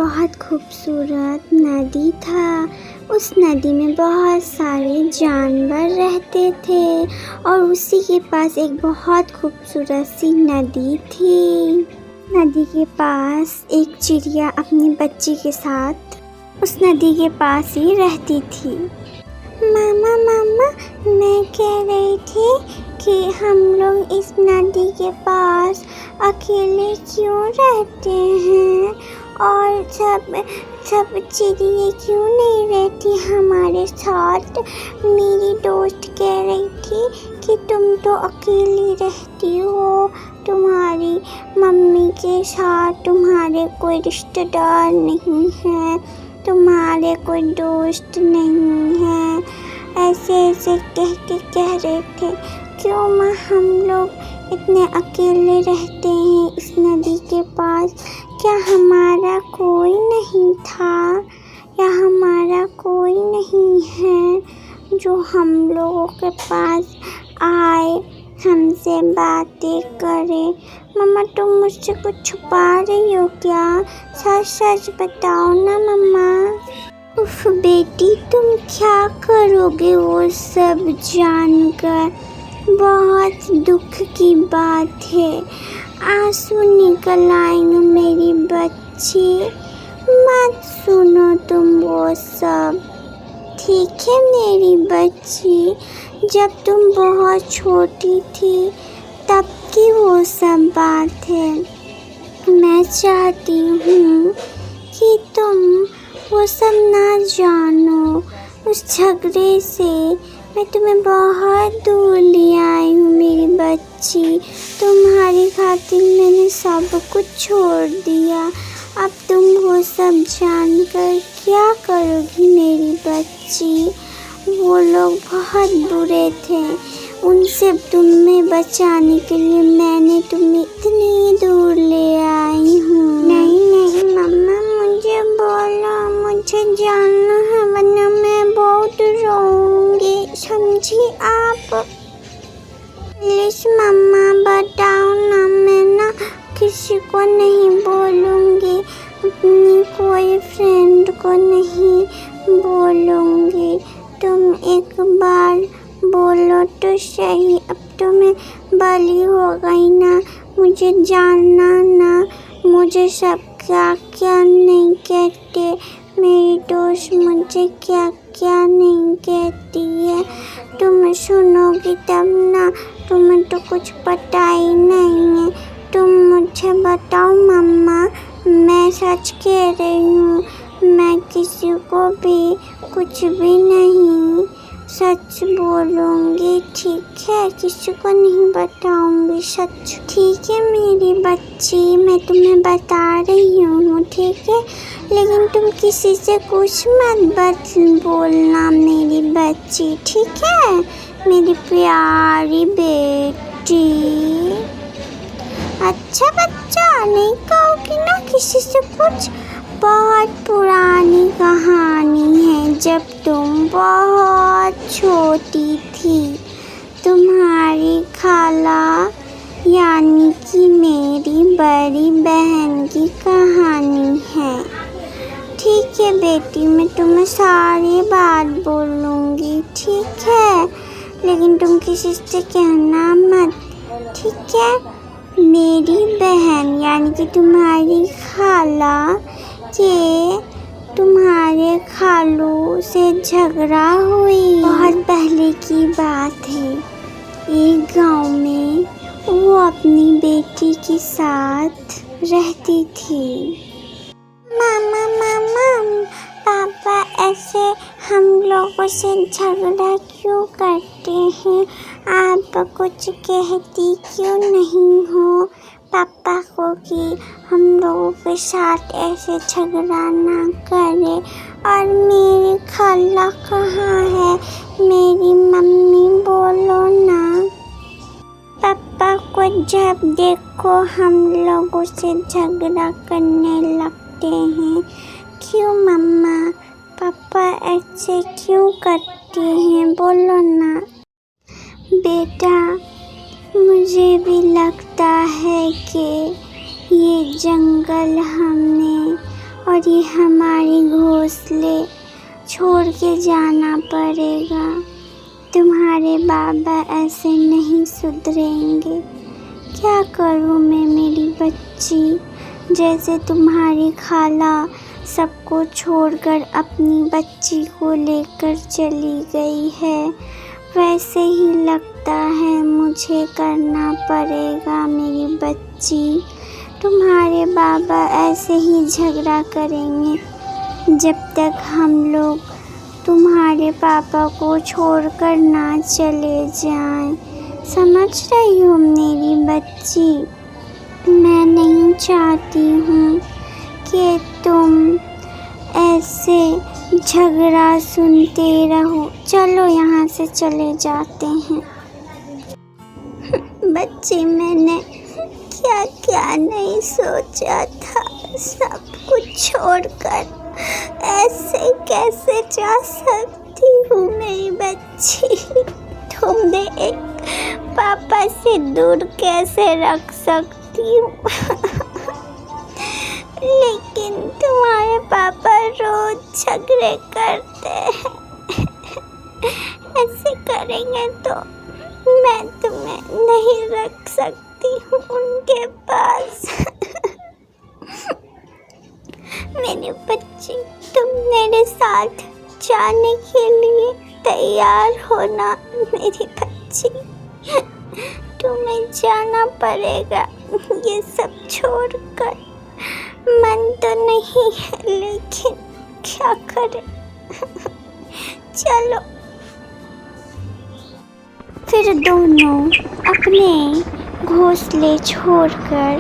बहुत खूबसूरत नदी था। उस नदी में बहुत सारे जानवर रहते थे और उसी के पास एक बहुत खूबसूरत सी नदी थी। नदी के पास एक चिड़िया अपनी बच्ची के साथ उस नदी के पास ही रहती थी। मामा मामा, मैं कह रही थी कि हम लोग इस नदी के पास अकेले क्यों रहते हैं और सब चिड़िया क्यों नहीं रहती हमारे साथ। मेरी दोस्त कह रही थी कि तुम तो अकेली रहती हो, तुम्हारी मम्मी के साथ तुम्हारे कोई रिश्तेदार नहीं है, तुम्हारे कोई दोस्त नहीं है, ऐसे ऐसे कह रहे थे। क्यों माँ हम लोग इतने अकेले रहते हैं इस नदी के पास? क्या हमारा कोई नहीं था या हमारा कोई नहीं है जो हम लोगों के पास आए, हमसे बातें करे? मम्मा तुम मुझसे कुछ छुपा रही हो क्या? सच सच बताओ ना मम्मा। उफ बेटी, तुम क्या करोगे वो सब जानकर? बहुत दुख की बात है, आंसू निकल आएंगे मेरी बच्ची। मत सुनो तुम वो सब, ठीक है मेरी बच्ची? जब तुम बहुत छोटी थी तब की वो सब बात है। मैं चाहती हूँ कि तुम वो सब ना जानो। उस झगड़े से मैं तुम्हें बहुत दूर ले आई हूँ मेरी बच्ची। तुम्हारी खातिर मैंने सब कुछ छोड़ दिया। अब तुम वो सब जानकर क्या करोगी मेरी बच्ची? वो लोग बहुत बुरे थे, उनसे तुम्हें बचाने के लिए मैंने तुम्हें इतनी दूर ले आई हूँ। नहीं नहीं मम्मा, मुझे बोलो, मुझे जानना है वरना मैं बहुत रोऊंगी, समझी आप? प्लीज मम्मा बताओ ना, मैं ना किसी को नहीं बोलूँगी, अपनी कोई फ्रेंड को नहीं बोलूँगी। तुम एक बार बोलो तो सही। अब तो मैं बड़ी हो गई ना, मुझे जानना ना मुझे सब क्या क्या नहीं कहते, मेरी दोस्त मुझे क्या क्या नहीं कहती है। तुम सुनोगी तब ना, तुम्हें तो कुछ पता ही नहीं है। तुम मुझे बताओ मम्मा, मैं सच कह रही हूँ, मैं किसी को भी कुछ भी नहीं सच बोलूँगी, ठीक है? किसी को नहीं बताऊँगी सच, ठीक है मेरी बच्ची? मैं तुम्हें बता रही हूँ, ठीक है? लेकिन तुम किसी से कुछ मत बोलना मेरी बच्ची, ठीक है मेरी प्यारी बेटी? अच्छा बच्चा, नहीं कहोगी ना किसी से कुछ? बहुत पुरानी कहानी है, जब तुम बहुत छोटी थी, तुम्हारी खाला यानी कि मेरी बड़ी बहन की कहानी है। ठीक है बेटी, मैं तुम्हें सारी बात बोलूँगी, ठीक है? लेकिन तुम किसी से कहना मत, ठीक है? मेरी बहन यानी कि तुम्हारी खाला के तुम्हारे खालू से झगड़ा हुई। बहुत पहले की बात है, एक गांव में वो अपनी बेटी के साथ रहती थी। मामा मामा, पापा ऐसे हम लोगों से झगड़ा क्यों करते हैं? आप कुछ कहती क्यों नहीं हो पापा को कि हम लोगों के साथ ऐसे झगड़ा ना करे? और मेरी खाला कहाँ है? मेरी मम्मी बोलो ना। पापा को जब देखो हम लोगों से झगड़ा करने लगते हैं। क्यों मम्मा? पापा ऐसे क्यों करते हैं? बोलो ना। बेटा, मुझे भी लगता है कि ये जंगल हमने और और ये हमारे घोंसले छोड़ के जाना पड़ेगा। तुम्हारे बाबा ऐसे नहीं सुधरेंगे। क्या करूँ मैं मेरी बच्ची? जैसे तुम्हारी खाला सबको छोड़कर अपनी बच्ची को लेकर चली गई है, वैसे ही लगता है मुझे करना पड़ेगा मेरी बच्ची। तुम्हारे बाबा ऐसे ही झगड़ा करेंगे जब तक हम लोग तुम्हारे पापा को छोड़कर ना चले जाएं। समझ रही हो मेरी बच्ची? मैं नहीं चाहती हूँ कि तुम ऐसे झगड़ा सुनते रहो। चलो यहाँ से चले जाते हैं। बच्ची, मैंने क्या क्या नहीं सोचा था। सब कुछ छोड़कर ऐसे कैसे जा सकती हूँ मेरी बच्ची? तुमने एक पापा से दूर कैसे रख सकती हूँ? लेकिन तुम्हारे पापा रोज झगड़े करते हैं। ऐसे करेंगे तो मैं तुम्हें नहीं रख सकती हूँ उनके पास। मेरी बच्ची, तुम मेरे साथ जाने के लिए तैयार हो ना मेरी बच्ची? तुम्हें जाना पड़ेगा ये सब छोड़कर। मन तो नहीं है लेकिन क्या करें। चलो। फिर दोनों अपने घोंसले छोड़कर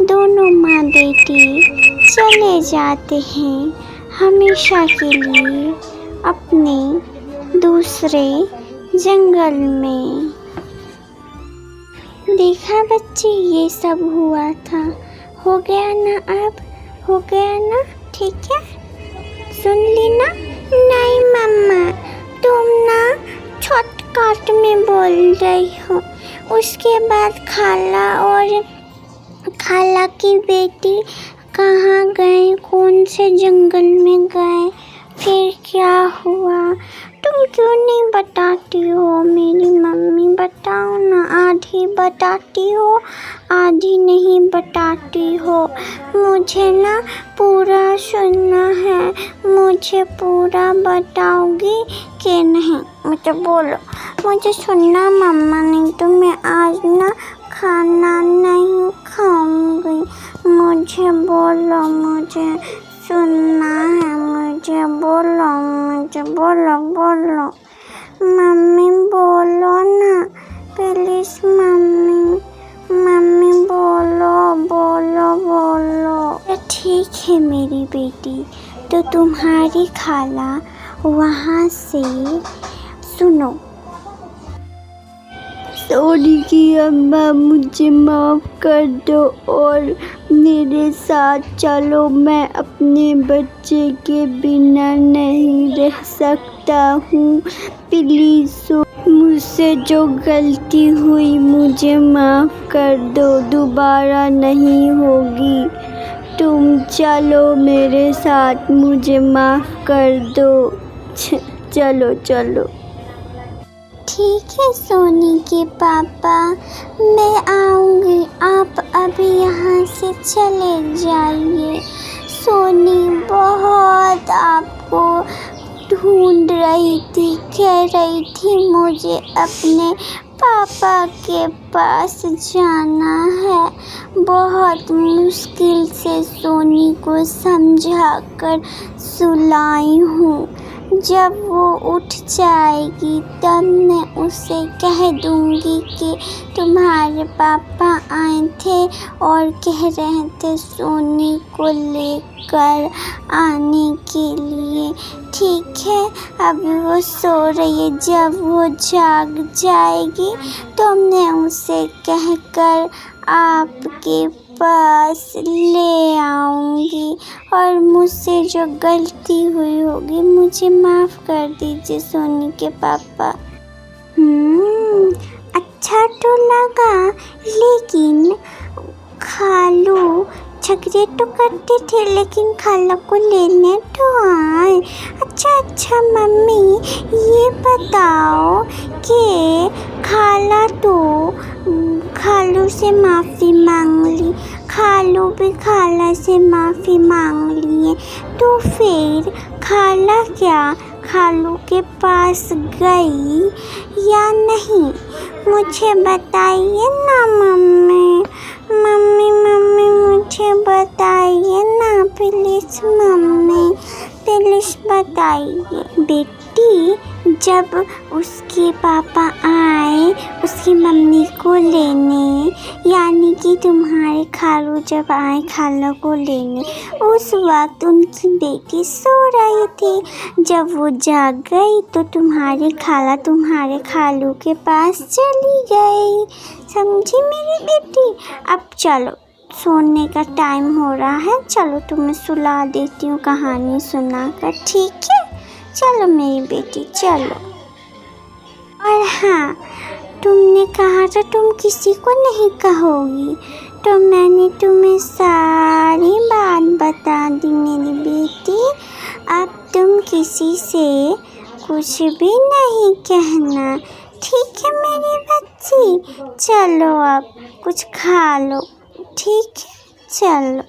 दोनों माँ बेटी चले जाते हैं हमेशा के लिए अपने दूसरे जंगल में। देखा बच्चे, ये सब हुआ था। हो गया ना? अब हो गया ना? ठीक है, सुन ली ना? नहीं मम्मा, तुम ना शॉर्टकट में बोल रही हो। उसके बाद खाला की बेटी कहाँ गए? कौन से जंगल में गए? फिर क्या हुआ? तुम क्यों नहीं बताती हो मेरी मम्मी? बताओ ना। आधी बताती हो, आधी नहीं बताती हो। मुझे ना पूरा सुनना है। मुझे पूरा बताओगी कि नहीं? मुझे बोलो। मुझे सुनना मम्मा, नहीं तो मैं आज ना खाना नहीं खाऊंगी। मुझे बोलो, मुझे सुनना है। मुझे बोलो, मुझे बोलो। मम्मी बोलो ना प्लीज। मम्मी बोलो। ठीक है मेरी बेटी, तो तुम्हारी खाला वहाँ से सुनो। सॉरी कि अम्मा, मुझे माफ़ कर दो और मेरे साथ चलो। मैं अपने बच्चे के बिना नहीं रह सकता हूँ। प्लीज़ मुझसे जो गलती हुई मुझे माफ़ कर दो, दोबारा नहीं होगी। तुम चलो मेरे साथ, मुझे माफ़ कर दो। चलो। ठीक है सोनी के पापा, मैं आऊँगी। आप अभी यहाँ से चले जाइए। सोनी बहुत आपको ढूंढ रही थी, कह रही थी मुझे अपने पापा के पास जाना है। बहुत मुश्किल से सोनी को समझा कर सुलाई हूँ। जब वो उठ जाएगी तब मैं उसे कह दूँगी कि तुम्हारे पापा आए थे और कह रहे थे सोनी को लेकर आने के लिए। ठीक है, अभी वो सो रही है। जब वो जाग जाएगी तो मैं उसे कहकर आपके पास ले आऊँगी और मुझसे जो गलती हुई होगी मुझे माफ़ कर दीजिए सोनी के पापा। अच्छा तो लगा, लेकिन खालू झगड़े तो करते थे लेकिन खाला को लेने तो आए। अच्छा मम्मी, ये बताओ कि खाला तो खालू से माफ़ी मांग ली, खालू भी खाला से माफ़ी मांग लिए, तो फिर खाला क्या खालू के पास गई या नहीं? मुझे बताइए ना मम्मी। मम्मी मुझे बताइए ना प्लीज़ मम्मी, प्लीज़ बताइए। बेटी, जब उसके पापा आए उसकी मम्मी को लेने, यानी कि तुम्हारे खालू जब आए खाला को लेने, उस वक्त उनकी बेटी सो रही थी। जब वो जाग गई तो तुम्हारी खाला तुम्हारे खालू के पास चली गई। समझी मेरी बेटी? अब चलो, सोने का टाइम हो रहा है, चलो तुम्हें सुला देती हूँ कहानी सुनाकर, ठीक है? चलो मेरी बेटी चलो। और हाँ, तुमने कहा था तुम किसी को नहीं कहोगी, तो मैंने तुम्हें सारी बात बता दी मेरी बेटी। अब तुम किसी से कुछ भी नहीं कहना, ठीक है मेरी बच्ची? चलो अब कुछ खा लो, ठीक है? चलो।